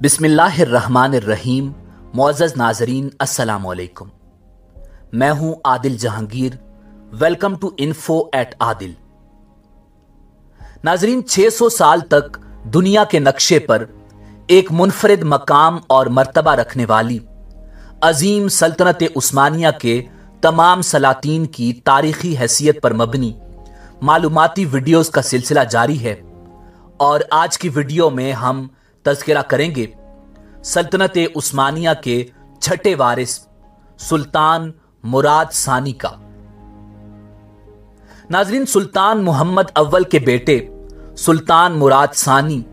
बिस्मिल्लाहिर्रहमानिर्रहीम। मुअज़्ज़ज़ नाज़रीन, अस्सलाम वालेकुम। मैं हूं Adil Jahangir. Welcome to info at Adil. नाज़रीन, 600 साल तक दुनिया के नक्शे पर एक मुनफरिद मकाम और मर्तबा रखने वाली अजीम सल्तनत उस्मानिया के तमाम सलातीन की तारीखी हैसियत पर मबनी मालूमाती वीडियोस का सिलसिला जारी है और आज की वीडियो में हम तज़किरा करेंगे सल्तनत उस्मानिया के छठे वारिस सुल्तान मुराद सानी का। नाज़रीन, सुल्तान मोहम्मद अव्वल के बेटे सुल्तान मुराद सानी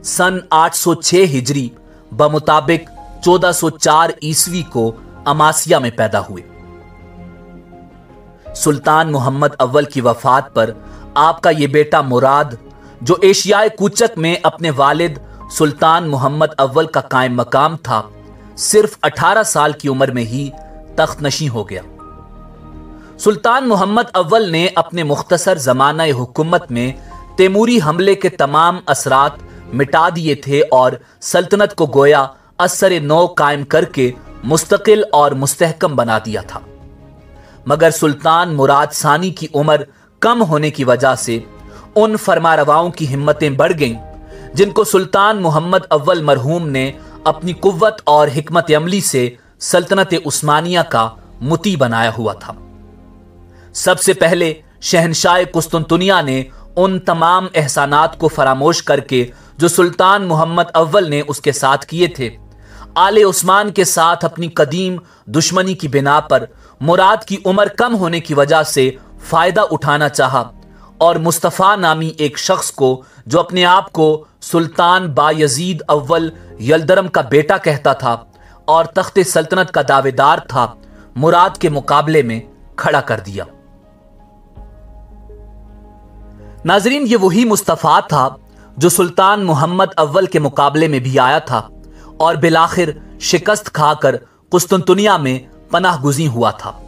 सन 806 हिजरी बमुताबिक 1404 ईस्वी को अमासिया में पैदा हुए। सुल्तान मोहम्मद अव्वल की वफात पर आपका यह बेटा मुराद, जो एशियाई कूचक में अपने वालिद सुल्तान मोहम्मद अव्वल का कायम मकाम था, सिर्फ 18 साल की उम्र में ही तख्त नशी हो गया। सुल्तान मोहम्मद अव्वल ने अपने मुख्तसर ज़माना हुकूमत में तैमूरी हमले के तमाम असरात मिटा दिए थे और सल्तनत को गोया असर नौ कायम करके मुस्तकिल और मुस्तहकम बना दिया था। मगर सुल्तान मुराद सानी की उम्र कम होने की वजह से उन फरमारवाओं की हिम्मतें बढ़ गईं जिनको सुल्तान मोहम्मद अव्वल मरहूम ने अपनी कुव्वत और हिकमत अमली से सल्तनत उस्मानिया का मुती बनाया हुआ था। सबसे पहले शहनशाह कुस्तुनतुनिया ने उन तमाम एहसानात को फरामोश करके जो सुल्तान मोहम्मद अव्वल ने उसके साथ किए थे, आले उस्मान के साथ अपनी कदीम दुश्मनी की बिना पर मुराद की उम्र कम होने की वजह से फायदा उठाना चाहा और मुस्तफ़ा नामी एक शख्स को, जो अपने आप को सुल्तान बायजीद अव्वल यलदरम का बेटा कहता था और तख्ते सल्तनत का दावेदार था, मुराद के मुकाबले में खड़ा कर दिया। नाजरीन, ये वही मुस्तफ़ा था जो सुल्तान मोहम्मद अव्वल के मुकाबले में भी आया था और बिलाखिर शिकस्त खाकर कुस्तुनतुनिया में पनाह गुज़ी हुआ था।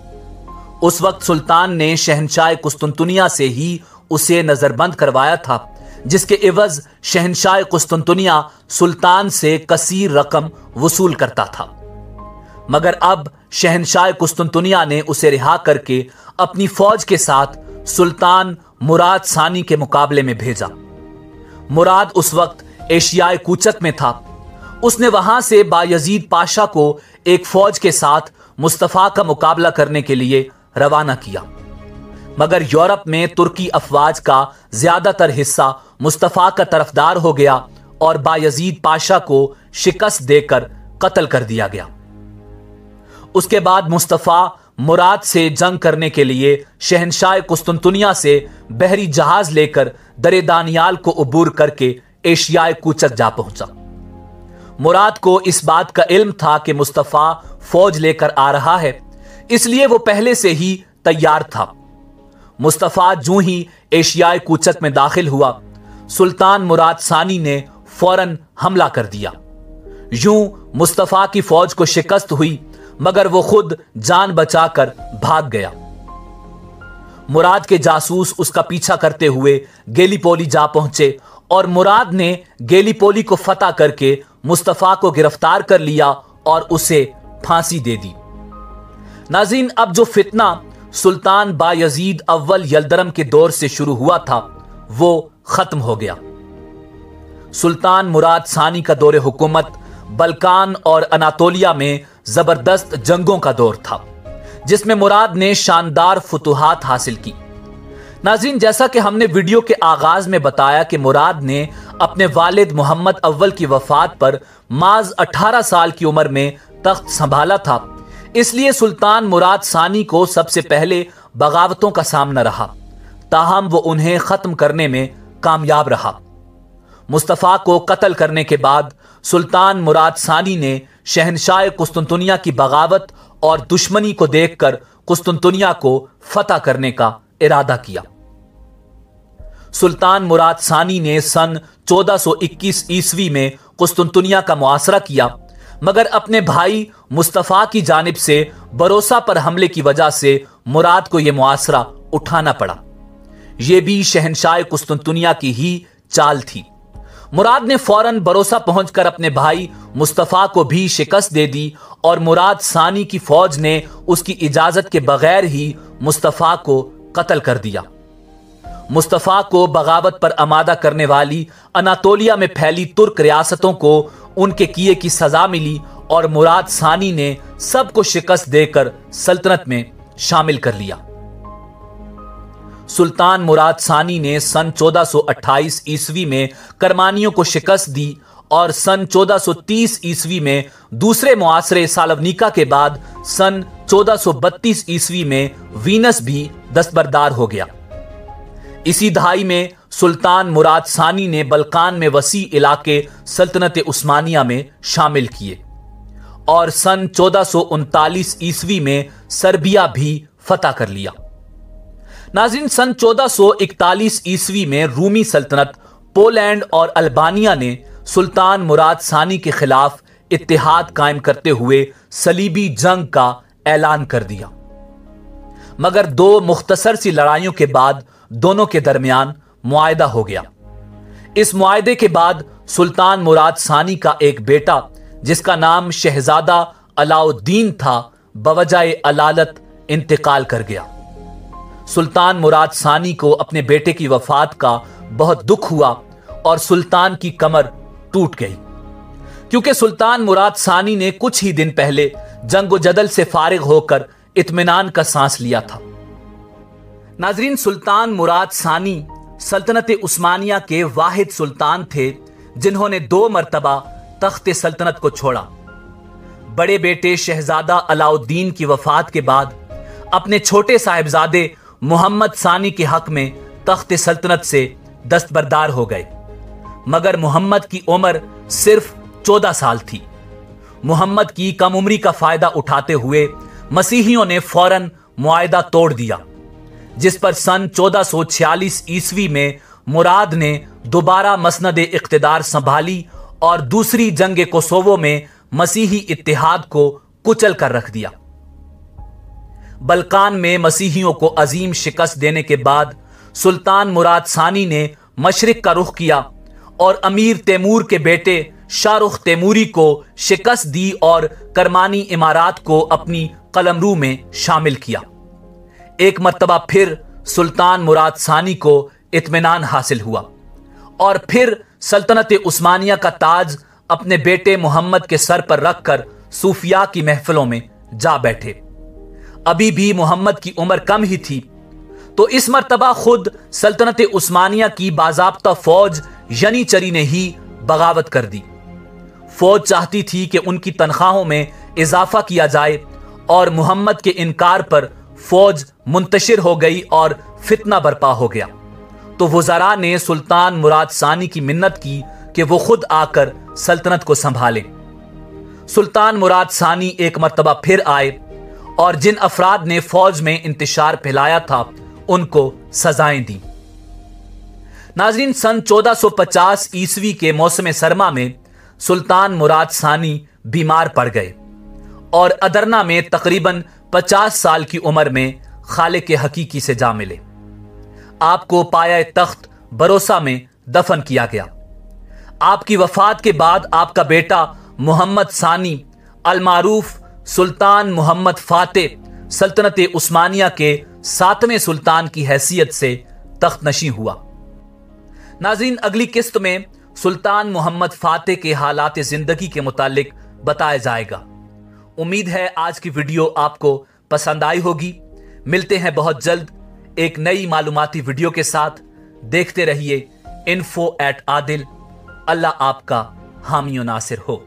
उस वक्त सुल्तान ने शहनशाह कुस्तुनतुनिया से ही उसे नजरबंद करवाया था, जिसके एवज शहनशाह कुस्तुनतुनिया सुल्तान से कसीर रकम वसूल करता था। मगर अब शहनशाह कुस्तुनतुनिया ने उसे रिहा करके अपनी फौज के साथ सुल्तान मुराद सानी के मुकाबले में भेजा। मुराद उस वक्त एशियाई कूचक में था। उसने वहां से बायजीद पाशा को एक फौज के साथ मुस्तफ़ा का मुकाबला करने के लिए रवाना किया। मगर यूरोप में तुर्की अफवाज का ज्यादातर हिस्सा मुस्तफ़ा का तरफदार हो गया और बायजीद पाशा को शिकस्त देकर कत्ल कर दिया गया। उसके बाद मुस्तफ़ा मुराद से जंग करने के लिए शहनशाह कुस्तुनतुनिया से बहरी जहाज लेकर दरे दानियाल को अबूर करके एशियाई कूचक जा पहुंचा। मुराद को इस बात का इल्म था कि मुस्तफ़ा फौज लेकर आ रहा है, इसलिए वो पहले से ही तैयार था। मुस्तफ़ा जूं ही एशियाई कूचक में दाखिल हुआ, सुल्तान मुराद सानी ने फौरन हमला कर दिया। यूं मुस्तफ़ा की फौज को शिकस्त हुई, मगर वो खुद जान बचाकर भाग गया। मुराद के जासूस उसका पीछा करते हुए गेलीपोली जा पहुंचे और मुराद ने गेलीपोली को फतह करके मुस्तफ़ा को गिरफ्तार कर लिया और उसे फांसी दे दी। नाज़रीन, अब जो फितना सुल्तान बायजीद अव्वल यलदरम के दौर से शुरू हुआ था, वो खत्म हो गया। सुल्तान मुराद सानी का दौरे हुकूमत बल्कान और अनातोलिया में जबरदस्त जंगों का दौर था, जिसमें मुराद ने शानदार फुतुहात हासिल की। नाज़रीन, जैसा कि हमने वीडियो के आगाज में बताया कि मुराद ने अपने वालिद मोहम्मद अव्वल की वफात पर माज 18 साल की उम्र में तख्त संभाला था, इसलिए सुल्तान मुराद सानी को सबसे पहले बगावतों का सामना रहा, ताहम वो उन्हें खत्म करने में कामयाब रहा। मुस्तफ़ा को कत्ल करने के बाद सुल्तान मुराद सानी ने शहनशाह कुस्तुनतुनिया की बगावत और दुश्मनी को देखकर कुस्तुनतुनिया को फतह करने का इरादा किया। सुल्तान मुराद सानी ने सन 1421 ईस्वी में कुस्तुनतुनिया का मुआसरा किया, मगर अपने भाई मुस्तफ़ा की जानिब से भरोसा पर हमले की वजह से मुराद को यह मुआसरा उठाना पड़ा। यह भी शहनशाह कुस्तुनतुनिया की ही चाल थी। मुराद ने फौरन बरोसा पहुंचकर अपने भाई मुस्तफा को भी शिकस्त दे दी और मुराद सानी की फौज ने उसकी इजाजत के बगैर ही मुस्तफा को कत्ल कर दिया। मुस्तफा को बगावत पर आमादा करने वाली अनातोलिया में फैली तुर्क रियासतों को उनके किए की सजा मिली और मुराद सानी ने सबको शिकस्त देकर सल्तनत में शामिल कर लिया। सुल्तान मुराद सानी ने सन 1428 ईस्वी में करमानियों को शिकस्त दी और सन 1430 ईस्वी में दूसरे मुआसरे सालवनीका के बाद सन 1432 ईस्वी में वीनस भी दस्तबरदार हो गया। इसी दहाई में सुल्तान मुराद सानी ने बल्कान में वसी इलाके सल्तनत उस्मानिया में शामिल किए और सन 1439 ईस्वी में सर्बिया भी फतह कर लिया। नाज़रीन, सन 1441 ईस्वी में रूमी सल्तनत पोलैंड और अल्बानिया ने सुल्तान मुराद सानी के खिलाफ इत्तेहाद कायम करते हुए सलीबी जंग का ऐलान कर दिया, मगर दो मुख्तसर सी लड़ाइयों के बाद दोनों के दरमियान मुआहदा हो गया। इस मुआहदे के बाद सुल्तान मुराद सानी का एक बेटा जिसका नाम शहजादा अलाउद्दीन था बवजाए अलालत इंतकाल कर गया। सुल्तान मुराद सानी को अपने बेटे की वफात का बहुत दुख हुआ और सुल्तान की कमर टूट गई, क्योंकि सुल्तान मुराद सानी ने कुछ ही दिन पहले जंग जदल से फारिग होकर इत्मीनान का सांस लिया था। नाजरीन, सुल्तान मुराद सानी सल्तनत उस्मानिया के वाहिद सुल्तान थे जिन्होंने 2 मरतबा तख्त सल्तनत को छोड़ा। बड़े बेटे शहजादा अलाउद्दीन की वफात के बाद अपने छोटे साहिबजादे मोहम्मद सानी के हक में तख्त सल्तनत से दस्तबरदार हो गए, मगर मोहम्मद की उम्र सिर्फ 14 साल थी। मोहम्मद की कम उम्री का फायदा उठाते हुए मसीहियों ने फौरन मुआहदा तोड़ दिया, जिस पर सन 1446 ईस्वी में मुराद ने दोबारा मसनद इख्तिदार संभाली और दूसरी जंग कोसोवो में मसीही इत्तेहाद को कुचल कर रख दिया। बल्कान में मसीहियों को अजीम शिकस्त देने के बाद सुल्तान मुराद सानी ने मशरिक का रुख किया और अमीर तैमूर के बेटे शाहरुख तैमूरी को शिकस्त दी और करमानी इमारात को अपनी कलमरू में शामिल किया। एक मर्तबा फिर सुल्तान मुराद सानी को इत्मीनान हासिल हुआ और फिर सल्तनत उस्मानिया का ताज अपने बेटे मोहम्मद के सर पर रखकर सूफिया की महफिलों में जा बैठे। अभी भी मोहम्मद की उम्र कम ही थी, तो इस मर्तबा खुद सल्तनत उस्मानिया की बाज़ाब्ता फौज यनीचरी ने ही बगावत कर दी। फौज चाहती थी कि उनकी तनख्वाहों में इजाफा किया जाए और मोहम्मद के इनकार पर फौज मुंतशिर हो गई और फितना बर्पा हो गया। तो वज़रा ने सुल्तान मुराद सानी की मिन्नत की कि वो खुद आकर सल्तनत को संभाले। सुल्तान मुराद सानी एक मर्तबा फिर आए और जिन अफराद ने फौज में इंतशार फैलाया था उनको सजाएं दी। नाजरीन, सन 1450 ईस्वी के मौसम सरमा में सुल्तान मुराद सानी बीमार पड़ गए और अदरना में तकरीबन 50 साल की उम्र में खालिक हकीकी से जा मिले। आपको पाया तख्त बरोसा में दफन किया गया। आपकी वफात के बाद आपका बेटा मोहम्मद सानी अलमारूफ सुल्तान मोहम्मद फातेह सल्तनत उस्मानिया के 7वें सुल्तान की हैसियत से तख्तनशी हुआ। नाज़रीन, अगली किस्त में सुल्तान मोहम्मद फातेह के हालात जिंदगी के मुतालिक बताया जाएगा। उम्मीद है आज की वीडियो आपको पसंद आई होगी। मिलते हैं बहुत जल्द एक नई मालूमाती वीडियो के साथ। देखते रहिए info@adil। अल्लाह आपका हामी नासिर हो।